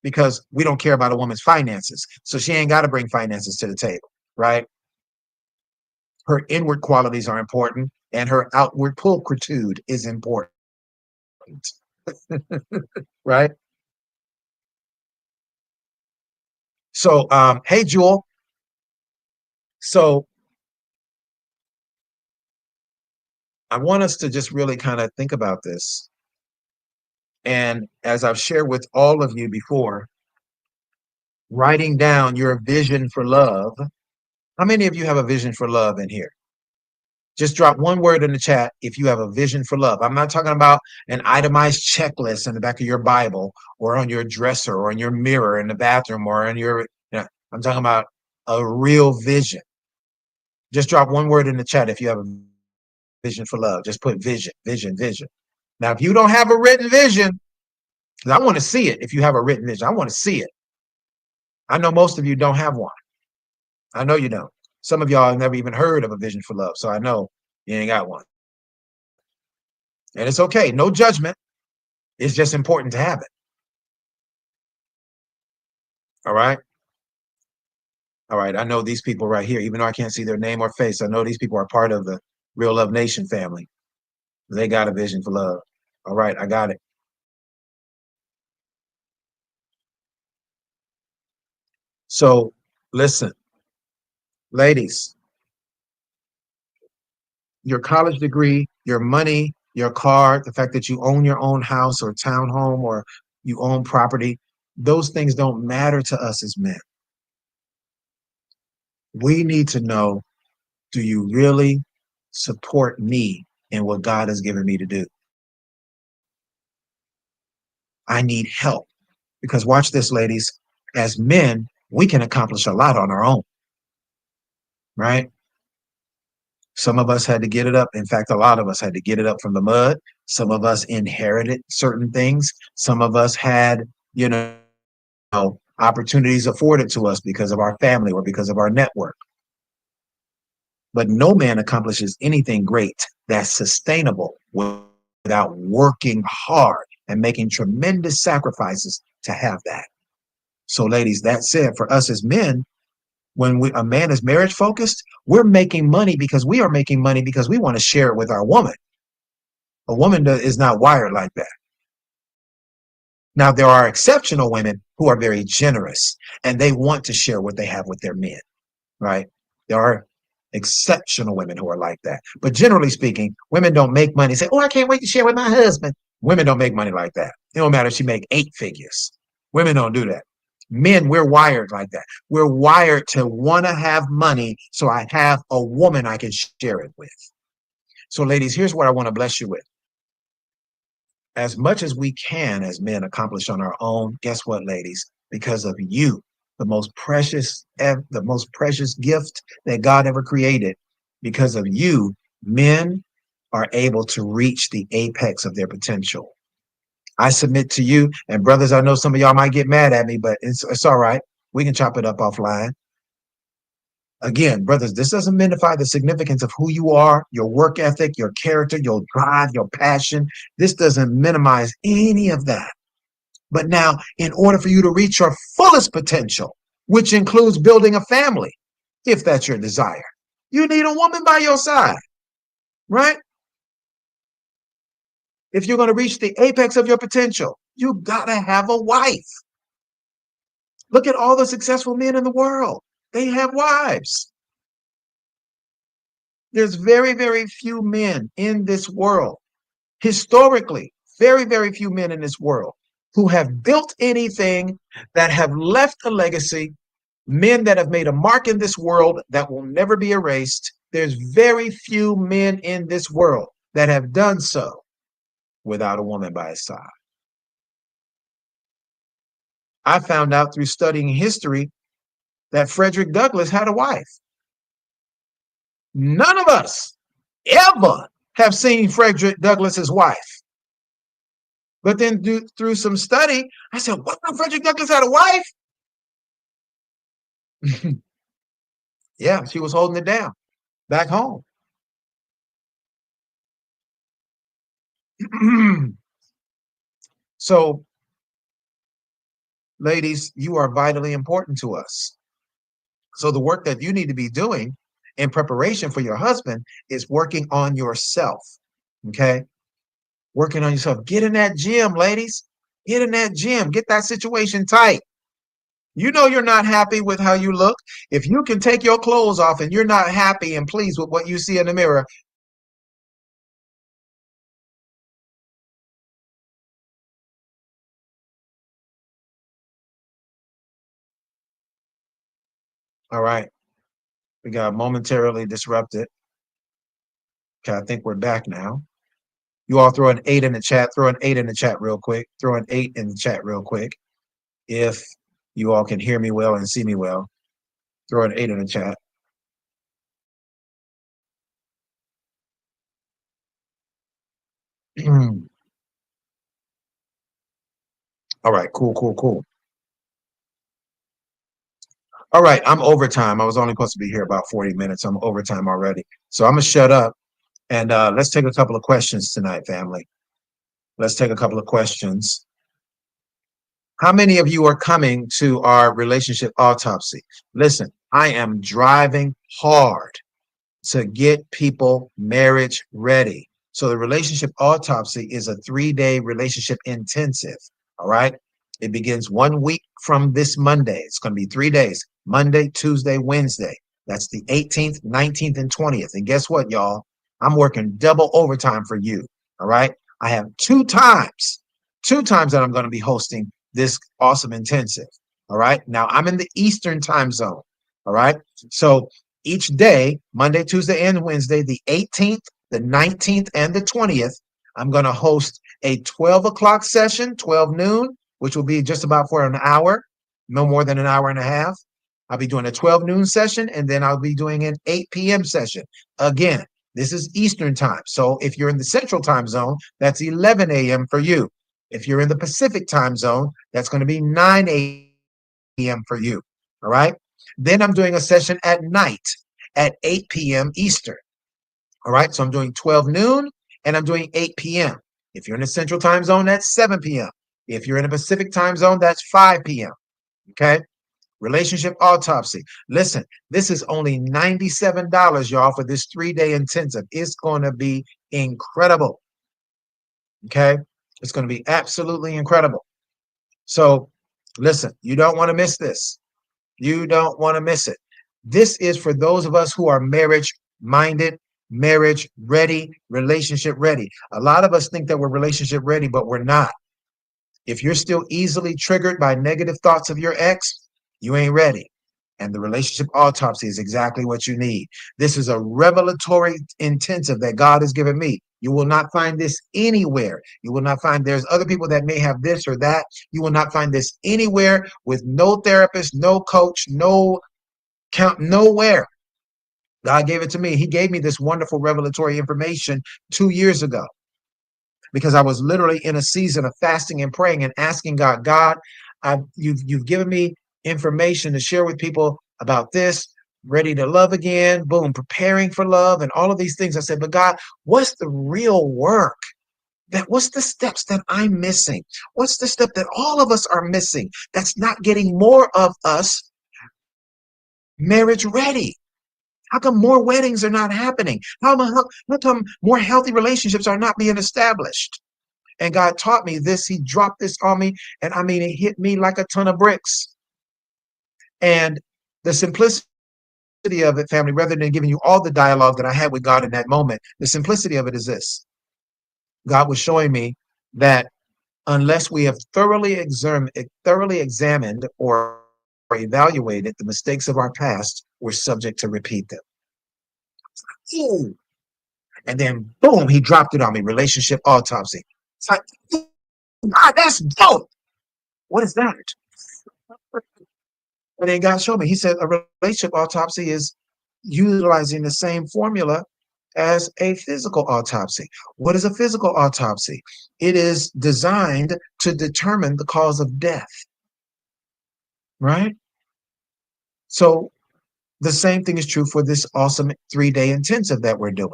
Because we don't care about a woman's finances. So she ain't got to bring finances to the table, right? Her inward qualities are important and her outward pulchritude is important, right? So, hey, Jewel. So I want us to just really kind of think about this. And as I've shared with all of you before, writing down your vision for love. How many of you have a vision for love in here? Just drop one word in the chat if you have a vision for love. I'm not talking about an itemized checklist in the back of your Bible or on your dresser or in your mirror in the bathroom or in your, I'm talking about a real vision. Just drop one word in the chat if you have a vision for love. Just put vision, vision, vision. Now, if you don't have a written vision, because I want to see it. If you have a written vision, I want to see it. I know most of you don't have one. I know you don't. Some of y'all have never even heard of a vision for love. So I know you ain't got one. And it's okay. No judgment. It's just important to have it. All right. All right. I know these people right here, even though I can't see their name or face, I know these people are part of the Real Love Nation family. They got a vision for love. All right. I got it. So listen, ladies, your college degree, your money, your car, the fact that you own your own house or townhome or you own property, those things don't matter to us as men. We need to know, do you really support me in what God has given me to do? I need help. Because watch this, ladies, as men, we can accomplish a lot on our own, right? Some of us had to get it up. In fact, a lot of us had to get it up from the mud. Some of us inherited certain things. Some of us had, opportunities afforded to us because of our family or because of our network. But no man accomplishes anything great that's sustainable without working hard and making tremendous sacrifices to have that. So, ladies, that said, for us as men, when a man is marriage focused, we're making money because we are making money because we want to share it with our woman. A woman is not wired like that. Now, there are exceptional women who are very generous and they want to share what they have with their men, right? There are exceptional women who are like that. But generally speaking, women don't make money and say, oh, I can't wait to share with my husband. Women don't make money like that. It don't matter if she make 8 figures. Women don't do that. Men, we're wired like that. We're wired to want to have money so I have a woman I can share it with. So, ladies, here's what I want to bless you with. As much as we can as men accomplish on our own, guess what, ladies? Because of you, the most precious gift that God ever created, because of you, men are able to reach the apex of their potential. I submit to you, and brothers, I know some of y'all might get mad at me, but it's all right. We can chop it up offline. Again, brothers, this doesn't minify the significance of who you are, your work ethic, your character, your drive, your passion. This doesn't minimize any of that. But now, in order for you to reach your fullest potential, which includes building a family, if that's your desire, you need a woman by your side, right? If you're going to reach the apex of your potential, you got to have a wife. Look at all the successful men in the world. They have wives. There's very, very few men in this world, historically, very, very few men in this world who have built anything, that have left a legacy, men that have made a mark in this world that will never be erased. There's very few men in this world that have done so without a woman by his side. I found out through studying history that Frederick Douglass had a wife. None of us ever have seen Frederick Douglass's wife. But then through some study, I said, what? Frederick Douglass had a wife? Yeah, she was holding it down back home. So, ladies, you are vitally important to us. So the work that you need to be doing in preparation for your husband is working on yourself. Okay? Working on yourself. Get in that gym, ladies. Get in that gym. Get that situation tight. You know you're not happy with how you look. If you can take your clothes off and you're not happy and pleased with what you see in the mirror, All right. We got momentarily disrupted. Okay, I think we're back now. You all throw an eight in the chat. Throw an eight in the chat real quick. Throw an eight in the chat real quick. If you all can hear me well and see me well, throw an eight in the chat. All right, cool, cool, cool. All right, I'm overtime. I was only supposed to be here about 40 minutes. I'm overtime already. So I'm going to shut up and let's take a couple of questions tonight, family. Let's take a couple of questions. How many of you are coming to our relationship autopsy? Listen, I am driving hard to get people marriage ready. So the relationship autopsy is a 3-day relationship intensive. All right. It begins 1 week from this Monday. It's going to be 3 days: Monday, Tuesday, Wednesday. That's the 18th, 19th, and 20th. And guess what, y'all? I'm working double overtime for you. All right. I have two times that I'm going to be hosting this awesome intensive. All right. Now I'm in the Eastern time zone. All right. So each day, Monday, Tuesday, and Wednesday, the 18th, the 19th, and the 20th, I'm going to host a 12 o'clock session, 12 noon, which will be just about for an hour, no more than an hour and a half. I'll be doing a 12 noon session, and then I'll be doing an 8 p.m. session. Again, this is Eastern time. So if you're in the Central time zone, that's 11 a.m. for you. If you're in the Pacific time zone, that's going to be 9 a.m. for you. All right. Then I'm doing a session at night at 8 p.m. Eastern. All right. So I'm doing 12 noon and I'm doing 8 p.m. If you're in the Central time zone, that's 7 p.m. If you're in a Pacific time zone, that's 5 p.m. Okay. Relationship autopsy. Listen, this is only $97, y'all, for this 3-day intensive. It's going to be incredible. Okay. It's going to be absolutely incredible. So listen, you don't want to miss this. You don't want to miss it. This is for those of us who are marriage minded, marriage ready, relationship ready. A lot of us think that we're relationship ready, but we're not. If you're still easily triggered by negative thoughts of your ex, you ain't ready. And the relationship autopsy is exactly what you need. This is a revelatory intensive that God has given me. You will not find this anywhere. You will not find, there's other people that may have this or that. You will not find this anywhere with no therapist, no coach, no count, nowhere. God gave it to me. He gave me this wonderful revelatory information 2 years ago because I was literally in a season of fasting and praying and asking God, you've given me information to share with people about this, ready to love again, boom, preparing for love, and all of these things. I said, but God, what's the real work? What's the steps that I'm missing? What's the step that all of us are missing that's not getting more of us marriage ready? How come more weddings are not happening? How come more healthy relationships are not being established? And God taught me this. He dropped this on me. And I mean, it hit me like a ton of bricks. And the simplicity of it, family, rather than giving you all the dialogue that I had with God in that moment, the simplicity of it is this. God was showing me that unless we have thoroughly examined or evaluated the mistakes of our past, we're subject to repeat them. Ooh. And then, boom, he dropped it on me, relationship autopsy. It's like, God, that's dope. What is that? And then God showed me. He said a relationship autopsy is utilizing the same formula as a physical autopsy. What is a physical autopsy? It is designed to determine the cause of death, right? So the same thing is true for this awesome 3-day intensive that we're doing.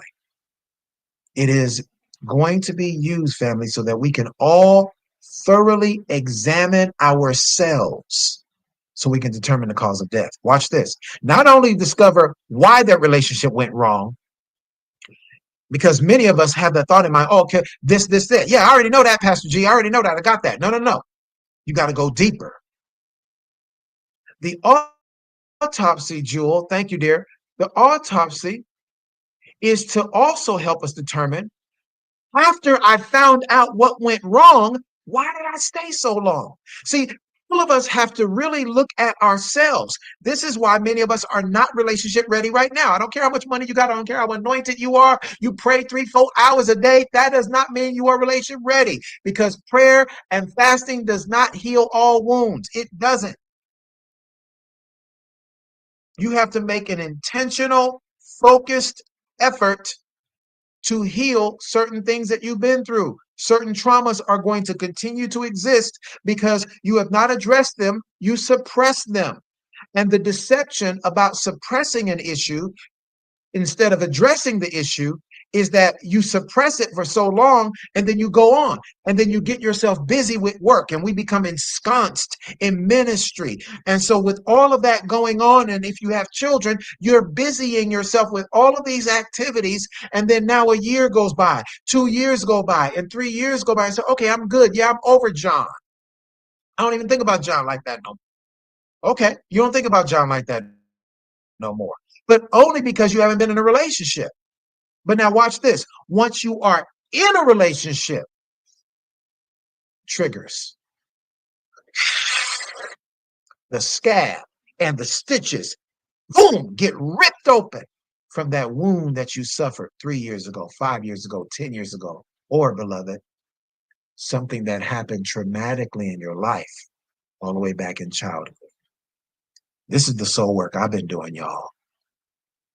It is going to be used, family, so that we can all thoroughly examine ourselves so we can determine the cause of death. Watch this. Not only discover why that relationship went wrong, because many of us have that thought in mind, oh, okay, that. Yeah, I already know that, Pastor G. I already know that. I got that. No, no, no. You got to go deeper. The autopsy, Jewel, thank you, dear. The autopsy is to also help us determine, after I found out what went wrong, why did I stay so long? See, All of us have to really look at ourselves. This is why many of us are not relationship ready right now. I don't care how much money you got. I don't care how anointed you are. You pray 3, 4 hours a day. That does not mean you are relationship ready, because prayer and fasting does not heal all wounds. It doesn't. You have to make an intentional, focused effort to heal certain things that you've been through. Certain traumas are going to continue to exist because you have not addressed them, you suppress them. And the deception about suppressing an issue instead of addressing the issue is that you suppress it for so long, and then you go on, and then you get yourself busy with work, and we become ensconced in ministry. And so with all of that going on, and if you have children, you're busying yourself with all of these activities, and then now a year goes by, 2 years go by, and 3 years go by, and say, okay, I'm good. Yeah, I'm over John. I don't even think about John like that no more. Okay, you don't think about John like that no more, but only because you haven't been in a relationship. But now watch this. Once you are in a relationship, triggers, the scab and the stitches, boom, get ripped open from that wound that you suffered 3 years ago, 5 years ago, 10 years ago, or, beloved, something that happened traumatically in your life all the way back in childhood. This is the soul work I've been doing, y'all.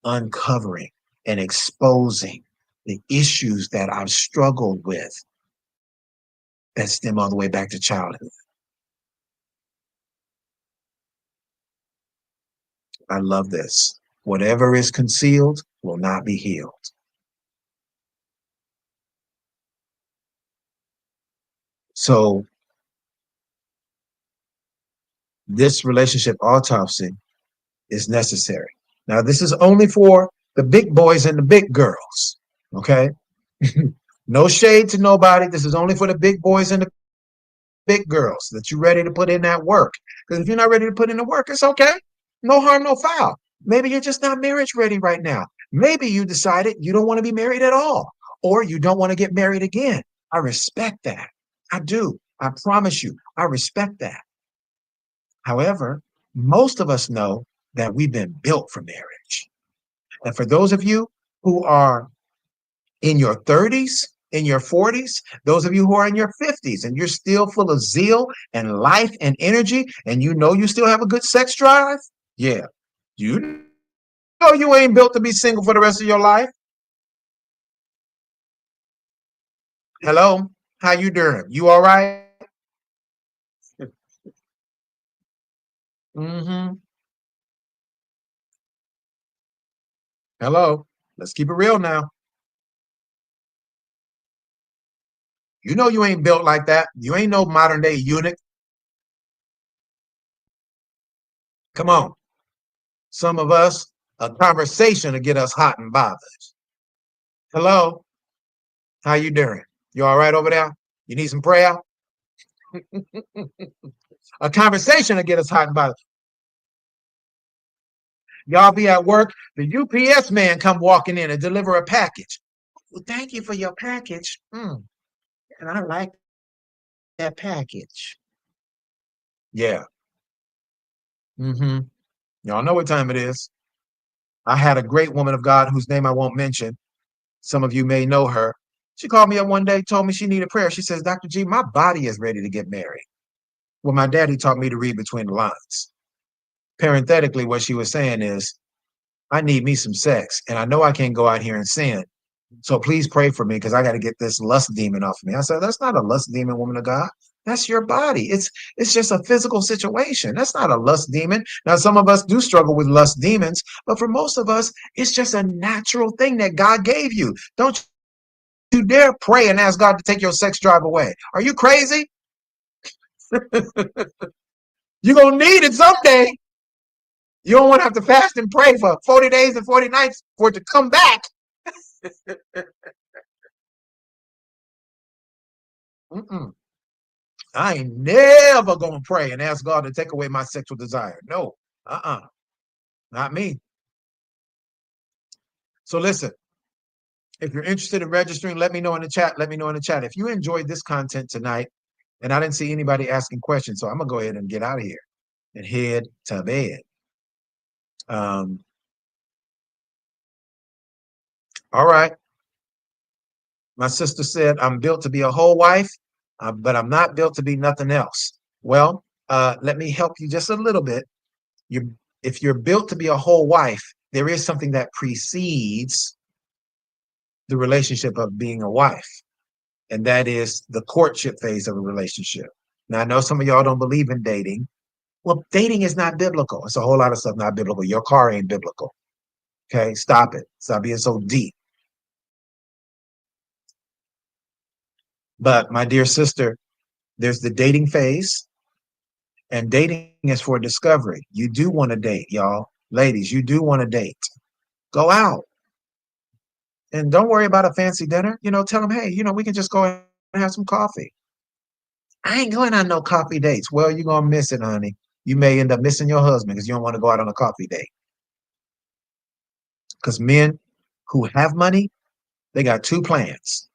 Uncovering and exposing the issues that I've struggled with that stem all the way back to childhood. I love this. Whatever is concealed will not be healed. So this relationship autopsy is necessary. Now, this is only for the big boys and the big girls. Okay. No shade to nobody. This is only for the big boys and the big girls that you're ready to put in that work. Because if you're not ready to put in the work, it's okay. No harm, no foul. Maybe you're just not marriage ready right now. Maybe you decided you don't want to be married at all, or you don't want to get married again. I respect that. I do. I promise you, I respect that. However, most of us know that we've been built for marriage. And for those of you who are in your 30s, in your 40s, those of you who are in your 50s and you're still full of zeal and life and energy, and you know you still have a good sex drive, yeah, you know you ain't built to be single for the rest of your life. Hello, how you doing? You all right? Mm-hmm. Hello, let's keep it real now. You know you ain't built like that. You ain't no modern day eunuch. Come on. Some of us, a conversation to get us hot and bothered. Hello, how you doing? You all right over there? You need some prayer? A conversation to get us hot and bothered. Y'all be at work, the UPS man come walking in and deliver a package. Well, thank you for your package. And I like that package. Yeah. Mm-hmm. Y'all know what time it is. I had a great woman of God whose name I won't mention. Some of you may know her. She called me up one day, told me she needed prayer. She says, Dr. G, my body is ready to get married. Well, my daddy taught me to read between the lines. Parenthetically, what she was saying is, I need me some sex, and I know I can't go out here and sin. So please pray for me because I got to get this lust demon off of me. I said, that's not a lust demon, woman of God. That's your body. It's just a physical situation. That's not a lust demon. Now, some of us do struggle with lust demons, but for most of us, it's just a natural thing that God gave you. Don't you dare pray and ask God to take your sex drive away. Are you crazy? You're going to need it someday. You don't want to have to fast and pray for 40 days and 40 nights for it to come back. Mm-mm. I ain't never going to pray and ask God to take away my sexual desire. No, not me. So listen, if you're interested in registering, let me know in the chat. Let me know in the chat. If you enjoyed this content tonight, And I didn't see anybody asking questions. So I'm going to go ahead and get out of here and head to bed. Um, all right. My sister said, I'm built to be a whole wife, but I'm not built to be nothing else. Well, let me help you just a little bit. You, if you're built to be a whole wife, there is something that precedes the relationship of being a wife, and that is the courtship phase of a relationship. Now, I know some of y'all don't believe in dating. Well, dating is not biblical. It's a whole lot of stuff not biblical. Your car ain't biblical. Okay, stop it. Stop being so deep. But my dear sister, there's the dating phase, and dating is for discovery. You do want to date, y'all. Ladies, you do want to date. Go out and don't worry about a fancy dinner. Tell them, hey, we can just go and have some coffee. I ain't going on no coffee dates. Well, you're going to miss it, honey. You may end up missing your husband because you don't want to go out on a coffee date. Because men who have money, they got two plans.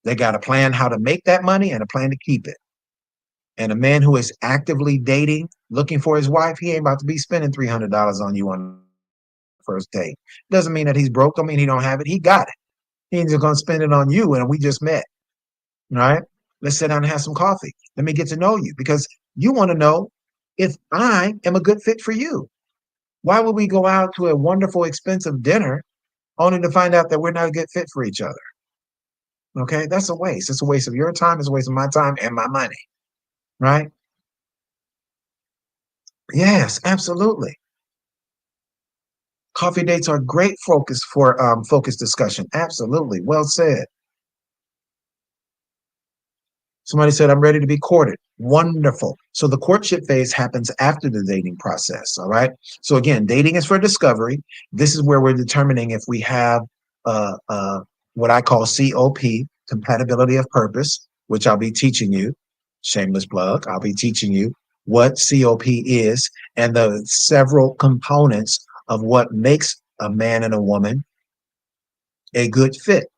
They got a plan how to make that money and a plan to keep it. And a man who is actively dating, looking for his wife, he ain't about to be spending $300 on you on the first date. Doesn't mean that he's broke. Don't mean he don't have it. He got it. He ain't just going to spend it on you and we just met. All right? Let's sit down and have some coffee. Let me get to know you because you want to know if I am a good fit for you. Why would we go out to a wonderful, expensive dinner only to find out that we're not a good fit for each other? Okay, that's a waste. It's a waste of your time. It's a waste of my time and my money. Right? Yes, absolutely. Coffee dates are great focus for focused discussion. Absolutely. Well said. Somebody said, I'm ready to be courted. Wonderful. So the courtship phase happens after the dating process. All right. So again, dating is for discovery. This is where we're determining if we have what I call COP, compatibility of purpose, which I'll be teaching you. Shameless plug. I'll be teaching you what COP is and the several components of what makes a man and a woman a good fit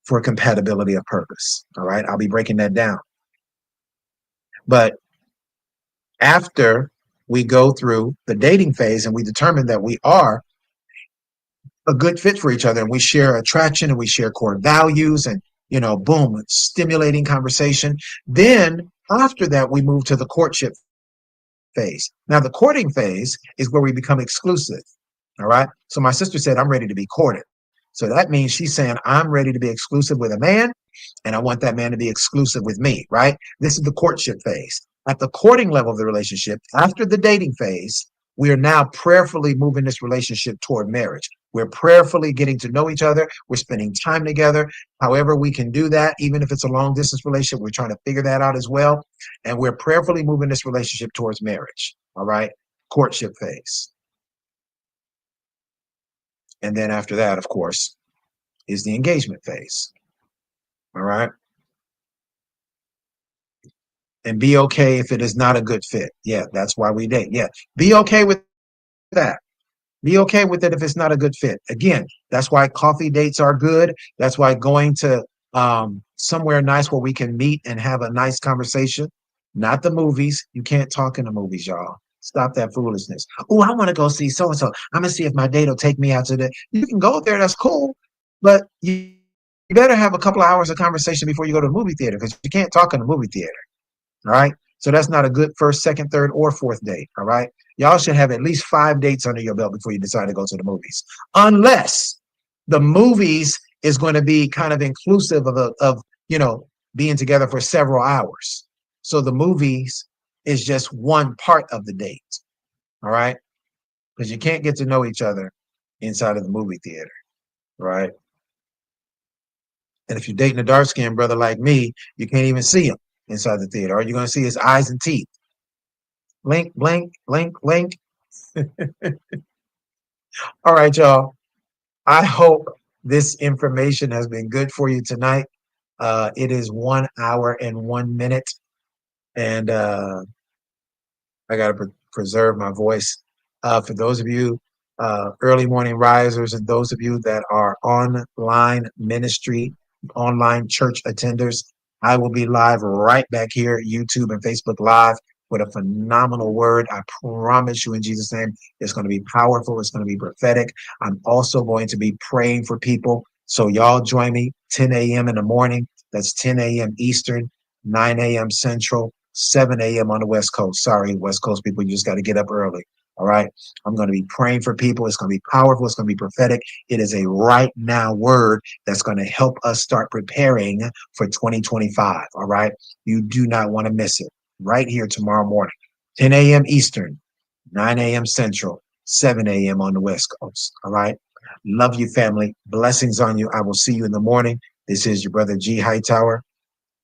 for compatibility of purpose. All right. I'll be breaking that down. But after we go through the dating phase and we determine that we are a good fit for each other and we share attraction and we share core values and, boom, stimulating conversation. Then after that, we move to the courtship phase. Now, the courting phase is where we become exclusive. All right. So my sister said, I'm ready to be courted. So that means she's saying, I'm ready to be exclusive with a man and I want that man to be exclusive with me, right? This is the courtship phase. At the courting level of the relationship, after the dating phase, we are now prayerfully moving this relationship toward marriage. We're prayerfully getting to know each other. We're spending time together. However, we can do that, even if it's a long distance relationship, we're trying to figure that out as well. And we're prayerfully moving this relationship towards marriage. All right. Courtship phase. And then after that, of course, is the engagement phase. All right. And be okay if it is not a good fit. Yeah, that's why we date. Yeah. Be okay with that. Be okay with it if it's not a good fit. Again, that's why coffee dates are good. That's why going to somewhere nice where we can meet and have a nice conversation, not the movies. You can't talk in the movies, y'all. Stop that foolishness. Oh, I want to go see so and so. I'm gonna see if my date will take me out to the. You can go there. That's cool, but you better have a couple of hours of conversation before you go to the movie theater because you can't talk in the movie theater. All right. So that's not a good first, second, third, or fourth date. All right. Y'all should have at least 5 dates under your belt before you decide to go to the movies. Unless the movies is going to be kind of inclusive of being together for several hours. So the movies is just one part of the date. All right. Because you can't get to know each other inside of the movie theater. Right. And if you're dating a dark skinned brother like me, you can't even see him inside the theater. All you're going to see his eyes and teeth. Blink, blink, blink, blink. All right, y'all. I hope this information has been good for you tonight. It is 1 hour and 1 minute, and I got to preserve my voice. For those of you early morning risers and those of you that are online ministry, online church attenders, I will be live right back here, YouTube and Facebook Live, with a phenomenal word. I promise you in Jesus' name, it's going to be powerful. It's going to be prophetic. I'm also going to be praying for people. So y'all join me 10 a.m. in the morning. That's 10 a.m. Eastern, 9 a.m. Central, 7 a.m. on the West Coast. Sorry, West Coast people, you just got to get up early. All right. I'm going to be praying for people. It's going to be powerful. It's going to be prophetic. It is a right now word that's going to help us start preparing for 2025. All right. You do not want to miss it. Right here tomorrow morning, 10 a.m. Eastern, 9 a.m. Central, 7 a.m. on the West Coast. All right. Love you, family. Blessings on you. I will see you in the morning. This is your brother G. Hightower.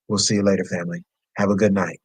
We'll see you later, family. Have a good night.